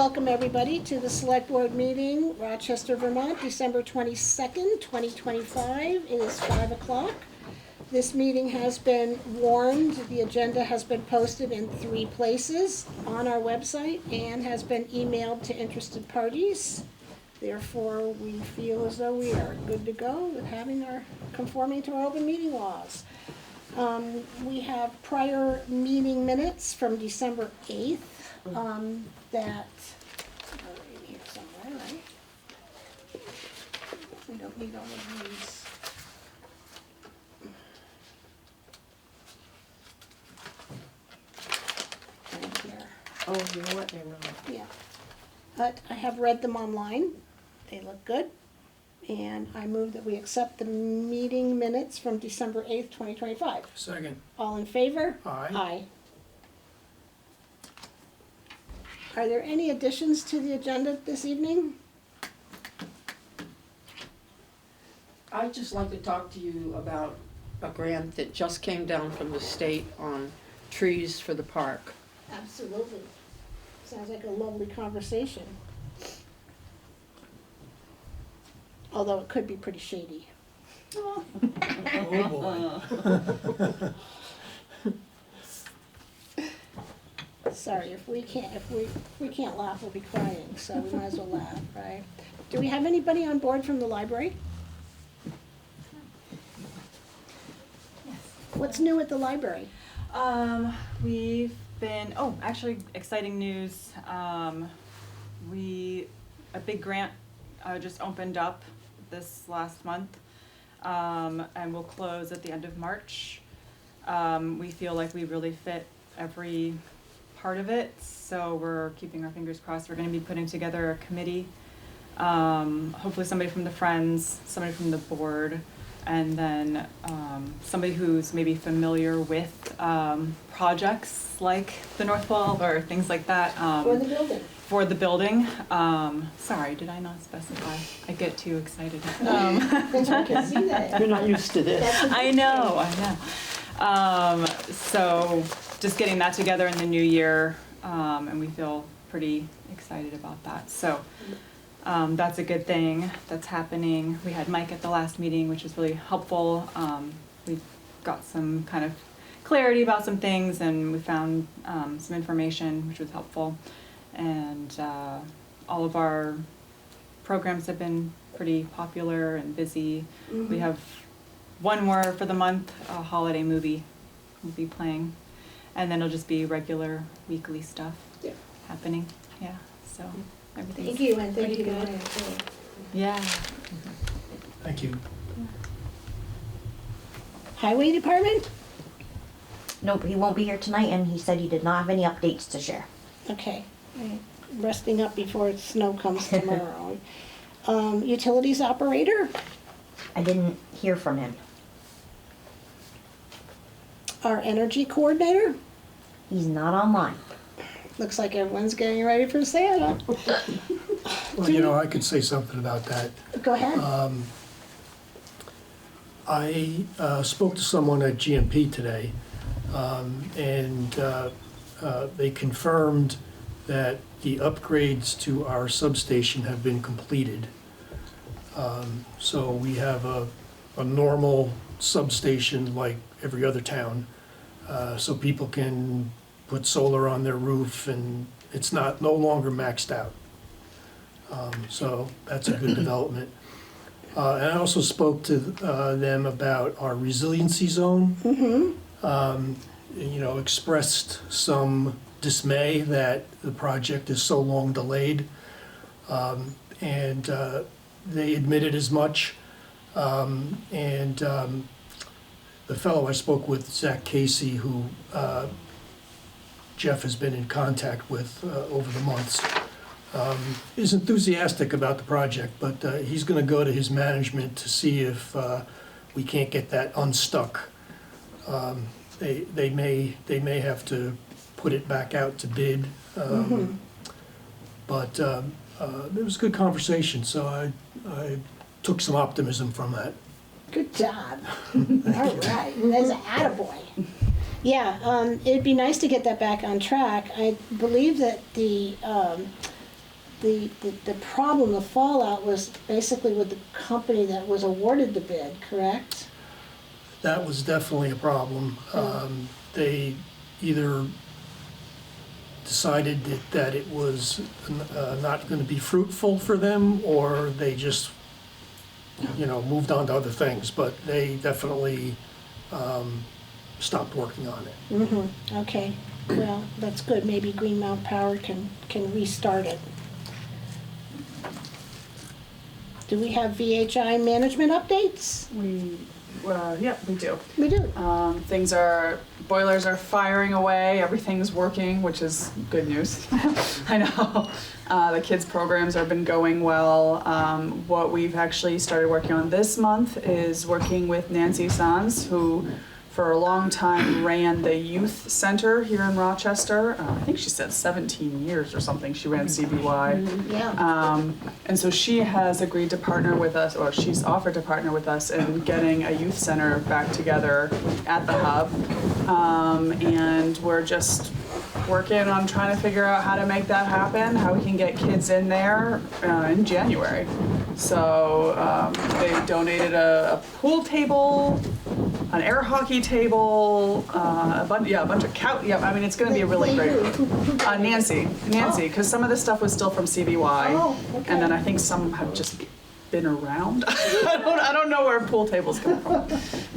welcome everybody to the Select Board meeting, Rochester, Vermont, December 22nd, 2025. It is 5 o'clock. This meeting has been warned. The agenda has been posted in 3 places on our website and has been emailed to interested parties. Therefore, we feel as though we are good to go with conforming to our open meeting laws. We have prior meeting minutes from December 8th that are in here somewhere, right? We don't need all of these. Right here. Oh, you know what, they're not. Yeah. But I have read them online. They look good. And I move that we accept the meeting minutes from December 8th, 2025. Second. All in favor? Aye. Aye. Are there any additions to the agenda this evening? I'd just like to talk to you about a grant that just came down from the state on trees for the park. Absolutely. Sounds like a lovely conversation. Although it could be pretty shady. Oh boy. Sorry, if we can't laugh, we'll be crying, so we might as well laugh, right? Do we have anybody on board from the library? Yes. What's new at the library? We've been, actually exciting news. A big grant just opened up this last month, and will close at the end of March. We feel like we really fit every part of it, so we're keeping our fingers crossed. We're going to be putting together a committee, hopefully somebody from the Friends, somebody from the board, and then somebody who's maybe familiar with projects like the North Wall or things like that. For the building. For the building. Sorry, did I not specify? I get too excited. I can see that. You're not used to this. I know. So just getting that together in the new year, and we feel pretty excited about that. So that's a good thing that's happening. We had Mike at the last meeting, which was really helpful. We got some kind of clarity about some things, and we found some information, which was helpful. And all of our programs have been pretty popular and busy. Mm-hmm. We have one more for the month, a holiday movie we'll be playing. And then it'll just be regular weekly stuff happening. Yeah, so everything's Thank you, and thank pretty you. good. Yeah. Thank you. Highway Department? Nope, he won't be here tonight, and he said he did not have any updates to share. Okay. Resting up before snow comes tomorrow. Utilities operator? I didn't hear from him. Our energy coordinator? He's not online. Looks like everyone's getting ready for Santa. Well, you know, I could say something about that. Go ahead. I spoke to someone at GMP today, and they confirmed that the upgrades to our substation have been completed. So we have a normal substation like every other town, so people can put solar on their roof, and it's no longer maxed out. So that's a good development. And I also spoke to them about our resiliency zone. Mm-hmm. Expressed some dismay that the project is so long delayed, and they admitted as much. The fellow I spoke with, Zach Casey, who Jeff has been in contact with over the months, is enthusiastic about the project, but he's going to go to his management to see if we can't get that unstuck. They may have to put it back out to bid, but it was a good conversation, so I took some optimism from that. Good job. All right, that's an attaboy. Yeah, it'd be nice to get that back on track. I believe that the the problem, the fallout was basically with the company that was awarded the bid, correct? That was definitely a problem. They either decided that it was not going to be fruitful for them, or they just, moved on to other things, but they definitely stopped working on it. Mm-hmm, okay, well, that's good, maybe Green Mountain Power can restart it. Do we have VHI management updates? Yeah, we do. We do. Boilers are firing away, everything's working, which is good news. I know. The kids' programs have been going well. What we've actually started working on this month is working with Nancy Sanz, who for a long time ran the youth center here in Rochester. I think she said 17 years or something she ran CBY. Yeah. And so she has agreed to partner with us, or she's offered to partner with us in getting a youth center back together at the hub. And we're just working on trying to figure out how to make that happen, how we can get kids in there in January. So they donated a pool table, an air hockey table, a bunch of couch. Yeah, I mean it's going to be a really great. Nancy, because some of the stuff was still from CBY, Oh, okay. and then I think some have just been around. I don't know where pool tables come from,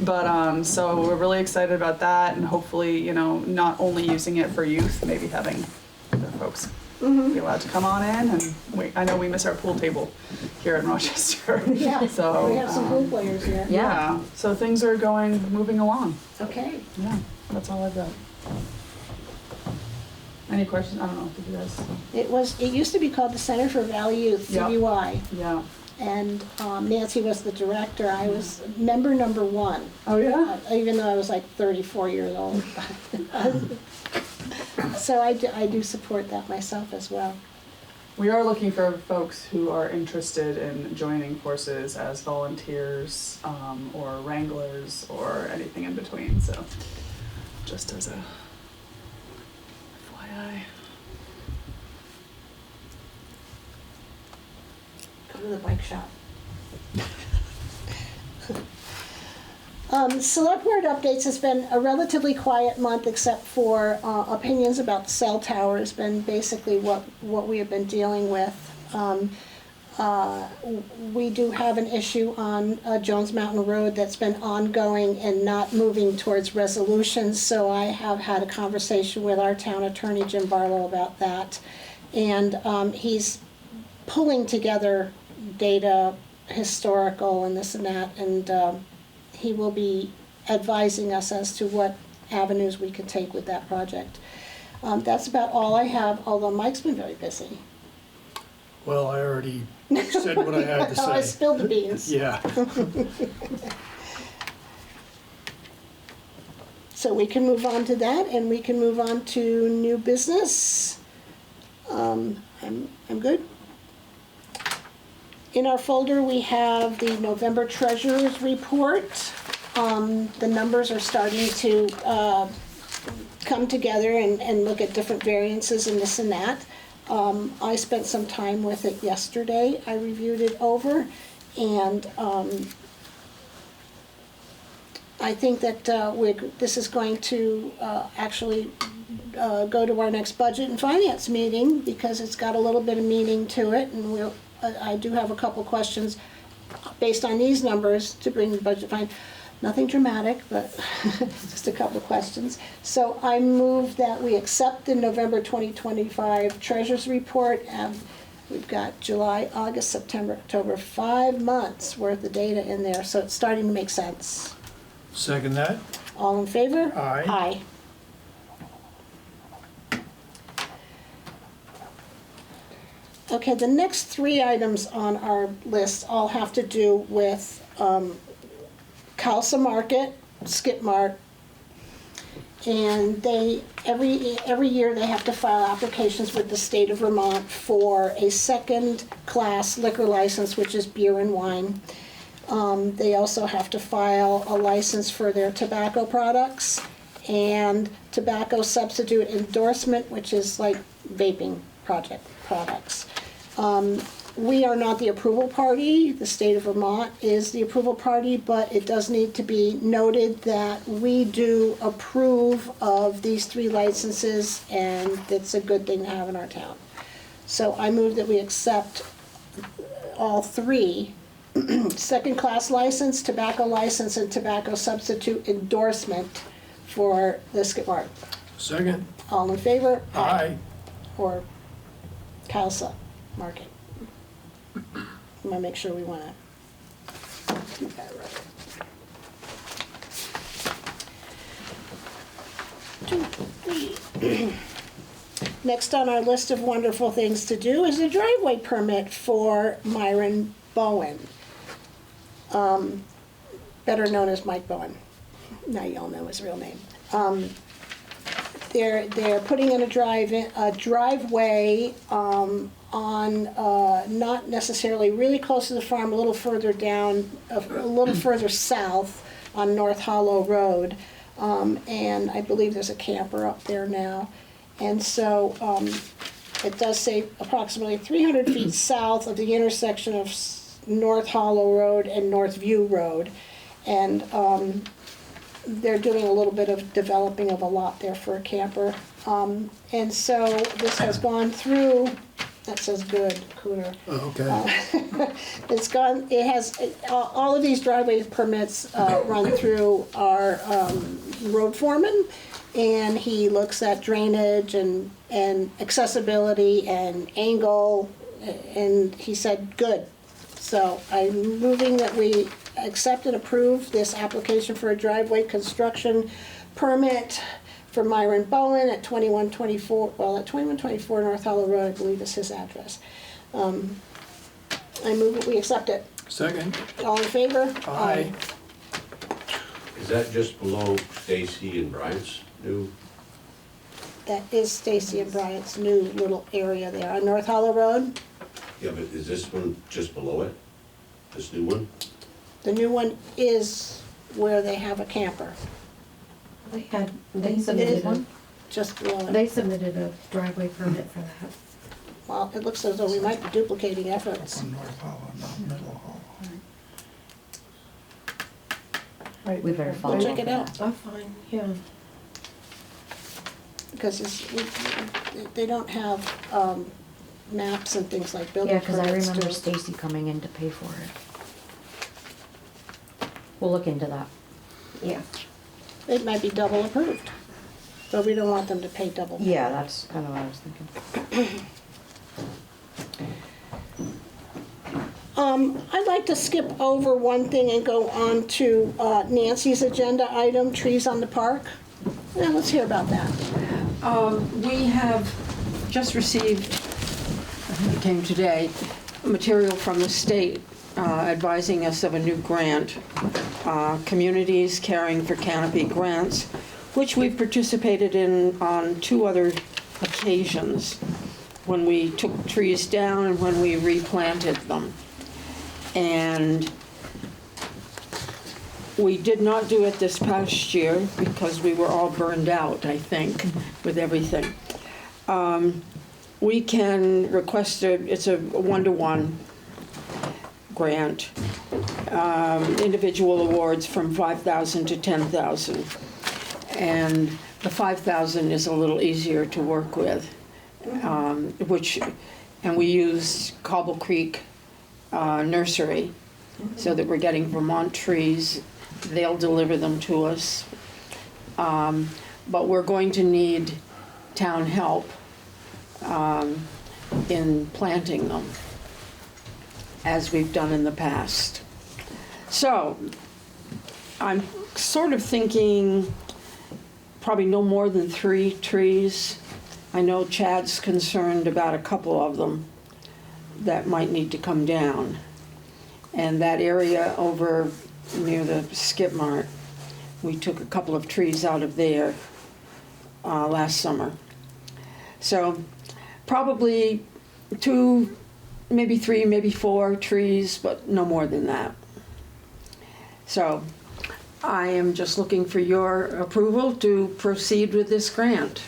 but so we're really excited about that, and hopefully not only using it for youth, maybe having other folks be allowed to come on in. And I know we miss our pool table here in Rochester. Yeah, So we have some pool players here. yeah. So things are moving along. Okay. Yeah, that's all I've got. Any questions? I don't know. Did you guys? It used to be called the Center for Valley Youth, Yep. CBY. Yeah. And Nancy was the director. I was member number 1. Oh yeah. Even though I was like 34 years old. So I do support that myself as well. We are looking for folks who are interested in joining forces as volunteers or wranglers or anything in between. So just as a FYI. Go to the bike shop. Select Board updates has been a relatively quiet month, except for opinions about the cell tower has been basically what we have been dealing with. We do have an issue on Jones Mountain Road that's been ongoing and not moving towards resolution, so I have had a conversation with our town attorney, Jim Barlow, about that. And he's pulling together data, historical and this and that, and he will be advising us as to what avenues we can take with that project. That's about all I have, although Mike's been very busy. Well, I already said what I had to say. Oh, I spilled the beans. Yeah. So we can move on to that, and we can move on to new business. I'm good. In our folder, we have the November Treasurer's Report. The numbers are starting to come together and look at different variances and this and that. I spent some time with it yesterday. I reviewed it over, and I think that this is going to actually go to our next budget and finance meeting, because it's got a little bit of meaning to it, and I do have a couple questions based on these numbers to bring the budget fine. Nothing dramatic, but just a couple of questions. So I move that we accept the November 2025 Treasurer's Report. We've got July, August, September, October, 5 months worth of data in there, so it's starting to make sense. Second that. All in favor? Aye. Aye. Okay, the next 3 items on our list all have to do with Calsa Market, Skip Mart, and every year they have to file applications with the state of Vermont for a second-class liquor license, which is beer and wine. They also have to file a license for their tobacco products and tobacco substitute endorsement, which is like vaping products. We are not the approval party, the state of Vermont is the approval party, but it does need to be noted that we do approve of these 3 licenses, and it's a good thing to have in our town. So I move that we accept all 3, second-class license, tobacco license, and tobacco substitute endorsement for the Skip Mart. Second? All in favor? Aye. Or CALSA market. I'm gonna make sure we wanna do that right. 2, 3. Next on our list of wonderful things to do is a driveway permit for Myron Bowen. Better known as Mike Bowen. Now you all know his real name. They're putting in a driveway on not necessarily really close to the farm, a little further down, a little further south on North Hollow Road. And I believe there's a camper up there now. And so it does say approximately 300 feet south of the intersection of North Hollow Road and North View Road. And they're doing a little bit of developing of a lot there for a camper. And so this has gone through, that says good, Cooter. Oh, okay. It has, all of these driveway permits run through our road foreman, and he looks at drainage and accessibility and angle, and he said, good. So I'm moving that we accept and approve this application for a driveway construction permit for Myron Bowen at 2124 North Hollow Road, I believe is his address. I move that we accept it. Second? All in favor? Aye. Is that just below Stacy and Bryant's new? That is Stacy and Bryant's new little area there on North Hollow Road. Yeah, but is this one just below it? This new one? The new one is where they have a camper, They submitted one. just below it. They submitted a driveway permit for that. Well, it looks as though we might be duplicating efforts. North Hollow, not Middle Hollow. We better follow We'll up check it with out. that. Oh, fine, yeah. Because they don't have maps and things like building Yeah, cause I permits remember do. Stacy coming in to pay for it. We'll look into that. Yeah. It might be double approved, but we don't want them to pay double. Yeah, that's kinda what I was thinking. I'd like to skip over one thing and go on to Nancy's agenda item, trees on the park. Yeah, let's hear about that. We have just received, I think it came today, material from the state advising us of a new grant, Communities Caring for Canopy grants, which we've participated in on 2 other occasions, when we took trees down and when we replanted them. And we did not do it this past year because we were all burned out, I think, with everything. We can request it's a 1-to-1 grant, individual awards from $5,000 to $10,000. And the $5,000 is a little easier to work with, and we used Cobble Creek Nursery, so that we're getting Vermont trees. They'll deliver them to us. But we're going to need town help in planting them, as we've done in the past. So I'm sort of thinking probably no more than 3 trees. I know Chad's concerned about a couple of them that might need to come down. And that area over near the Skip Mart, we took a couple of trees out of there last summer. So probably 2, maybe 3, maybe 4 trees, but no more than that. So I am just looking for your approval to proceed with this grant.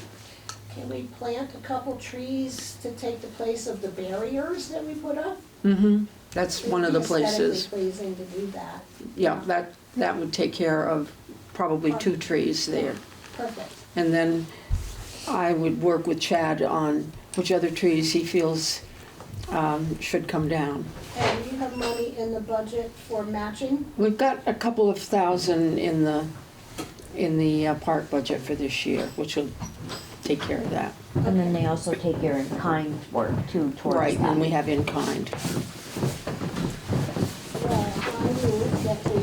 Can we plant a couple trees to take the place of the barriers that we put up? That's one of the It'd be places. aesthetically pleasing to do that. Yeah, that would take care of probably 2 trees there. Perfect. And then I would work with Chad on which other trees he feels should come down. And you have money in the budget for matching? We've got a couple of thousand in the park budget for this year, which will take care of that. And then they also take your in-kind work too towards that. Right, and we have in kind. Well, I move that we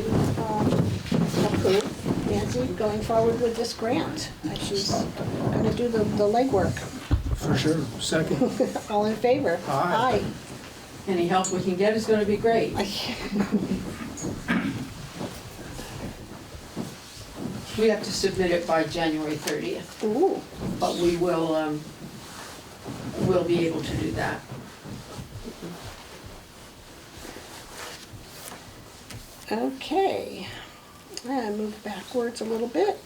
approve Nancy going forward with this grant. She's gonna do the legwork. For sure. Second. All in favor? Aye. Any help we can get is gonna be great. We have to submit it by January 30th, Ooh, but we will, we'll be able to do that. okay. I move backwards a little bit.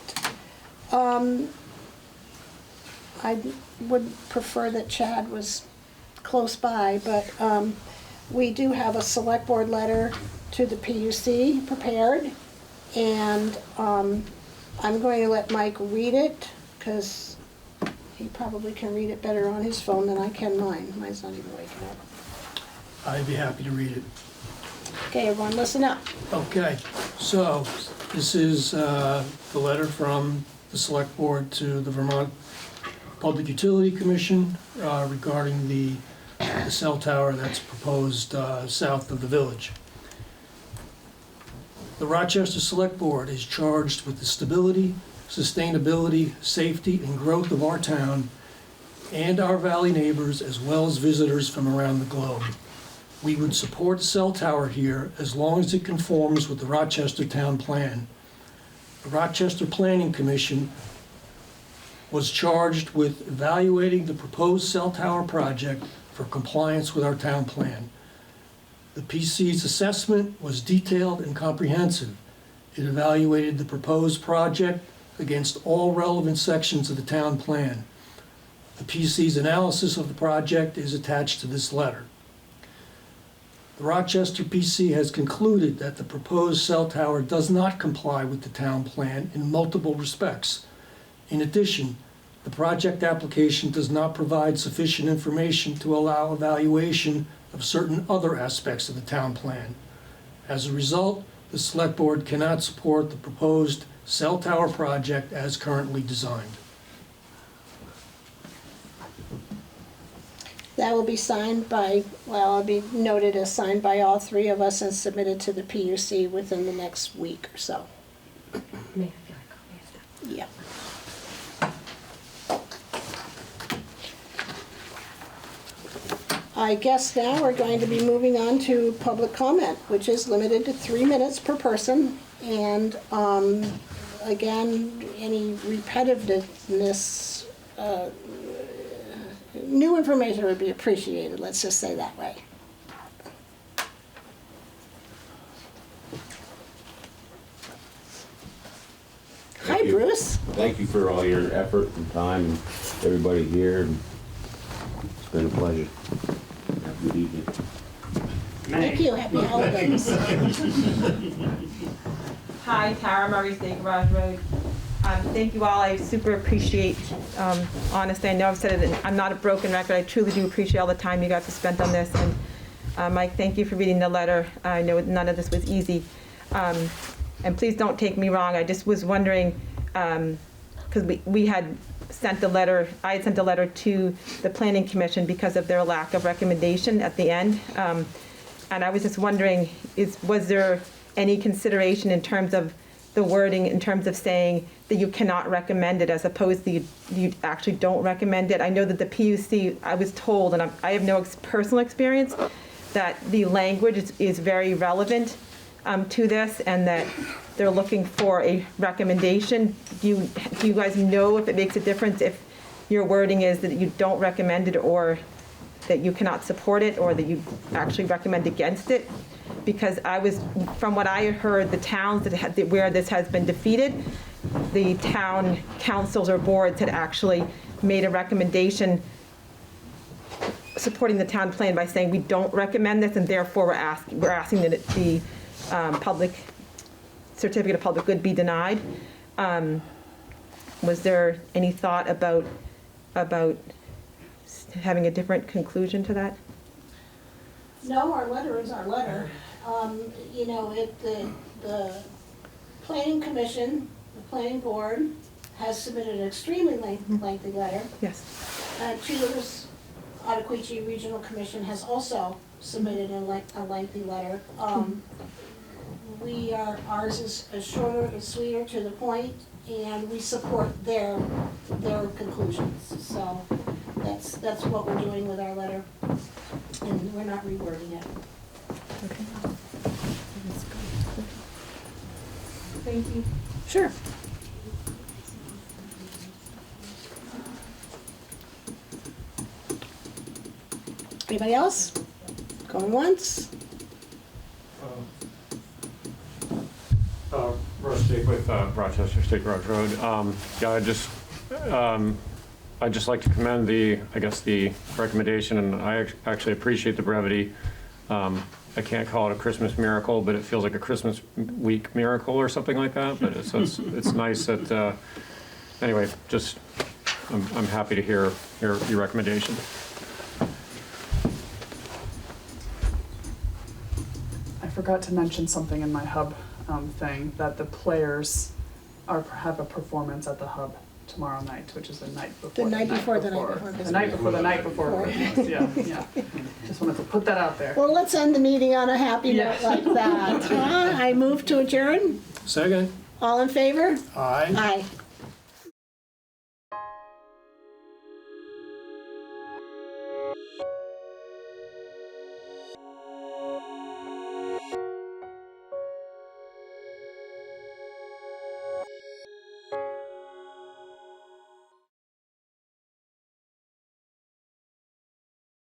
I would prefer that Chad was close by, but we do have a select board letter to the PUC prepared. And I'm going to let Mike read it, because he probably can read it better on his phone than I can mine. Mine's not even waking up. I'd be happy to read it. Okay, everyone, listen up. Okay, so this is the letter from the Select Board to the Vermont Public Utility Commission regarding the cell tower that's proposed south of the village. The Rochester Select Board is charged with the stability, sustainability, safety, and growth of our town and our valley neighbors, as well as visitors from around the globe. We would support the cell tower here as long as it conforms with the Rochester Town Plan. The Rochester Planning Commission was charged with evaluating the proposed cell tower project for compliance with our town plan. The PC's assessment was detailed and comprehensive. It evaluated the proposed project against all relevant sections of the town plan. The PC's analysis of the project is attached to this letter. The Rochester PC has concluded that the proposed cell tower does not comply with the town plan in multiple respects. In addition, the project application does not provide sufficient information to allow evaluation of certain other aspects of the town plan. As a result, the Select Board cannot support the proposed cell tower project as currently designed. That will be signed by, well, it'll be noted as signed by all 3 of us and submitted to the PUC within the next week or so. May I feel like copy of that? Yep. I guess now we're going to be moving on to public comment, which is limited to 3 minutes per person. And again, any repetitiveness, new information would be appreciated, let's just say that way. Hi, Thank you. Bruce. Thank you for all your effort and time, and everybody here. It's been a pleasure. Have a good evening. Thank you, happy holidays. Hi, Tara Murray, State Garage Road. Thank you all, I super appreciate, honestly, I know I've said it, I'm not a broken record, I truly do appreciate all the time you guys have spent on this. And Mike, thank you for reading the letter, I know none of this was easy. And please don't take me wrong, I just was wondering, because we had sent the letter, I had sent a letter to the Planning Commission because of their lack of recommendation at the end. And I was just wondering, was there any consideration in terms of the wording, in terms of saying that you cannot recommend it as opposed to you actually don't recommend it? I know that the PUC, I was told, and I have no you experience, that the language is very relevant to this and that they're looking for a recommendation. Do you guys know if it makes a difference if your wording is that you don't recommend it or that you cannot support it or that you actually recommend against it? Because from what I heard, the towns where this has been defeated, the town councils or boards had actually made a recommendation supporting the town plan by saying we don't recommend this, and therefore we're asking that the public certificate of public good be denied. Was there any thought about having a different conclusion to that? No, our letter is our letter. You know, the planning commission, the planning board has submitted an extremely lengthy letter. Yes. Cheaters, Ottaquechee Regional Commission has also submitted a lengthy letter. Ours is shorter, it's sweeter, to the point, and we support their conclusions. So that's what we're doing with our letter, and we're not rewording it. Thank you. Sure. Anybody else? Going once? Russ Jake with Rochester State Garage Road. I'd just like to commend the recommendation, and I actually appreciate the brevity. I can't call it a Christmas miracle, but it feels like a Christmas week miracle or something like that. But it's nice that, anyway, just, I'm happy to hear your recommendation. I forgot to mention something in my hub thing, that the players have a performance at the hub tomorrow night, which is the night before. The night before Christmas. The night before Christmas, yeah. Just wanted to put that out there. Well, let's end the meeting on a happy note like that. I move to adjourn. Second? All in favor? Aye. Aye.